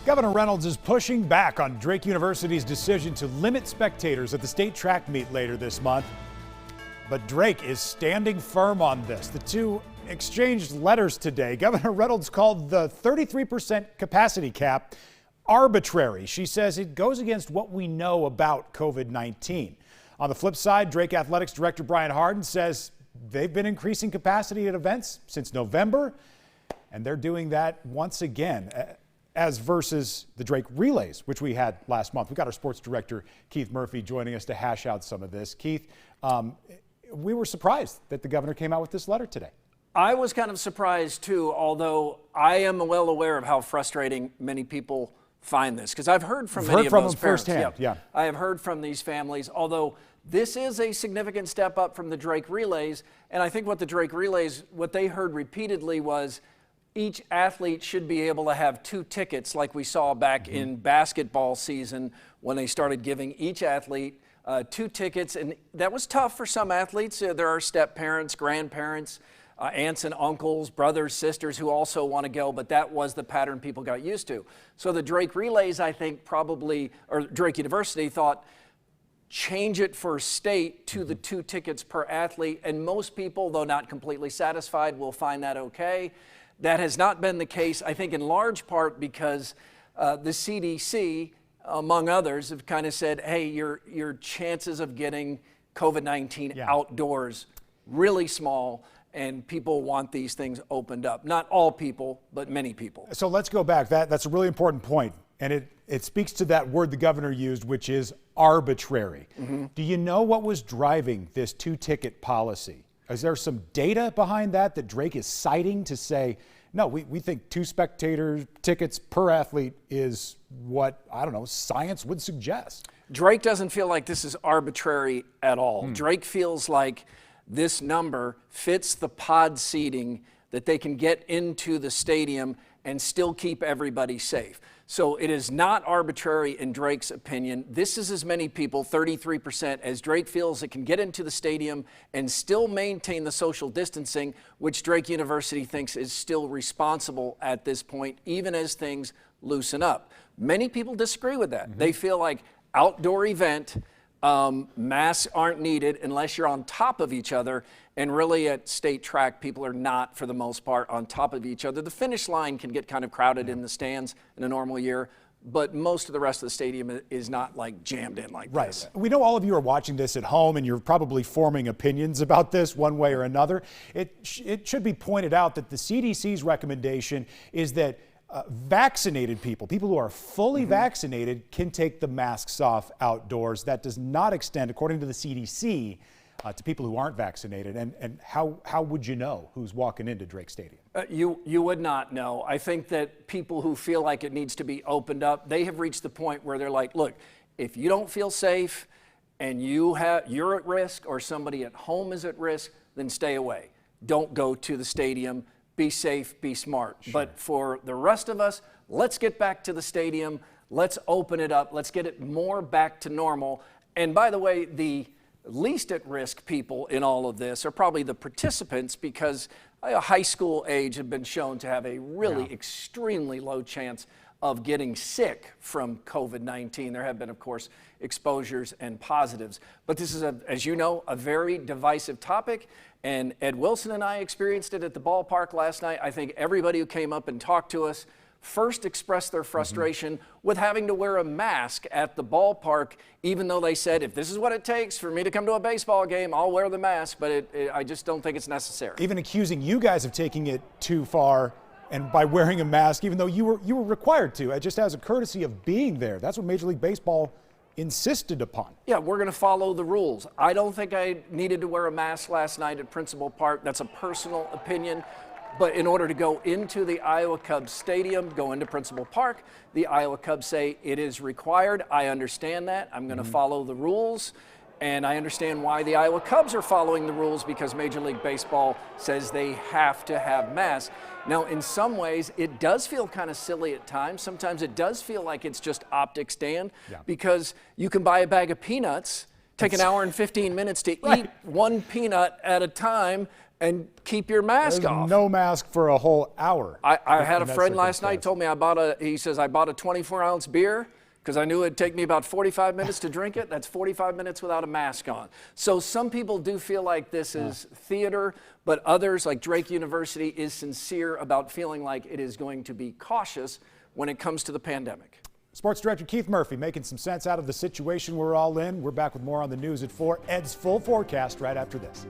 Governor Reynolds is pushing back on Drake University's decision to limit spectators at the state track meet later this month. But Drake is standing firm on this. The two exchanged letters today. Governor Reynolds called the 33% capacity cap arbitrary. She says it goes against what we know about COVID-19. On the flip side, Drake Athletics Director Brian Hardin says they've been increasing capacity at events since November, and they're doing that once again, as versus the Drake Relays, which we had last month. We got our sports director, Keith Murphy, joining us to hash out some of this. Keith, we were surprised that the governor came out with this letter today. I was kind of surprised too, although I am well aware of how frustrating many people find this, because I've heard from many of those parents. Firsthand, yeah. I have heard from these families, although this is a significant step up from the Drake Relays, and I think what the Drake Relays, what they heard repeatedly was each athlete should be able to have 2 tickets, like we saw back in basketball season when they started giving each athlete 2 tickets, and that was tough for some athletes. There are step parents, grandparents, aunts and uncles, brothers, sisters who also want to go, but that was the pattern people got used to. So the Drake Relays, I think probably, or Drake University thought, change it for state to the 2 tickets per athlete, and most people, though not completely satisfied, will find that okay. That has not been the case, I think in large part because the CDC, among others, have kind of said, hey, your chances of getting COVID-19 outdoors really small, and people want these things opened up. Not all people, but many people. So let's go back. That's a really important point, and it speaks to that word the governor used, which is arbitrary. Do you know what was driving this 2-ticket policy? Is there some data behind that Drake is citing to say, no, we think 2 spectator tickets per athlete is what, I don't know, science would suggest? Drake doesn't feel like this is arbitrary at all. Drake feels like this number fits the pod seating that they can get into the stadium and still keep everybody safe. So it is not arbitrary in Drake's opinion. This is as many people, 33%, as Drake feels it can get into the stadium and still maintain the social distancing, which Drake University thinks is still responsible at this point, even as things loosen up. Many people disagree with that. They feel like outdoor event, masks aren't needed unless you're on top of each other, and really at state track, people are not, for the most part, on top of each other. The finish line can get kind of crowded in the stands in a normal year, but most of the rest of the stadium is not like jammed in like this. We know all of you are watching this at home, and you're probably forming opinions about this one way or another. It should be pointed out that the CDC's recommendation is that vaccinated people who are fully vaccinated, can take the masks off outdoors. That does not extend, according to the CDC, to people who aren't vaccinated. And how would you know who's walking into Drake Stadium? You would not know. I think that people who feel like it needs to be opened up, they have reached the point where they're like, look, if you don't feel safe and you're at risk or somebody at home is at risk, then stay away. Don't go to the stadium. Be safe, be smart. But for the rest of us, let's get back to the stadium. Let's open it up. Let's get it more back to normal. And by the way, the least at risk people in all of this are probably the participants, because high school age have been shown to have a really extremely low chance of getting sick from COVID-19. There have been, of course, exposures and positives. But this is, as you know, a very divisive topic. And Ed Wilson and I experienced it at the ballpark last night. I think everybody who came up and talked to us first expressed their frustration with having to wear a mask at the ballpark, even though they said, if this is what it takes for me to come to a baseball game, I'll wear the mask. But I just don't think it's necessary. Even accusing you guys of taking it too far, and by wearing a mask, even though you were required to, just as a courtesy of being there. That's what Major League Baseball insisted upon. Yeah, we're going to follow the rules. I don't think I needed to wear a mask last night at Principal Park. That's a personal opinion. But in order to go into the Iowa Cubs stadium, go into Principal Park, the Iowa Cubs say it is required. I understand that. I'm going to follow the rules. And I understand why the Iowa Cubs are following the rules, because Major League Baseball says they have to have masks. Now, in some ways, it does feel kind of silly at times. Sometimes it does feel like it's just optics, Dan, because you can buy a bag of peanuts, take an hour and 15 minutes to eat one peanut at a time, and keep your mask There's off. no mask for a whole hour. I had a in that friend last night circumstance. told me I bought a 24-ounce beer because I knew it'd take me about 45 minutes to drink it. That's 45 minutes without a mask on. So some people do feel like this is theater, but others, like Drake University, is sincere about feeling like it is going to be cautious when it comes to the pandemic. Sports Director Keith Murphy making some sense out of the situation we're all in. We're back with more on the news at 4. Ed's full forecast right after this.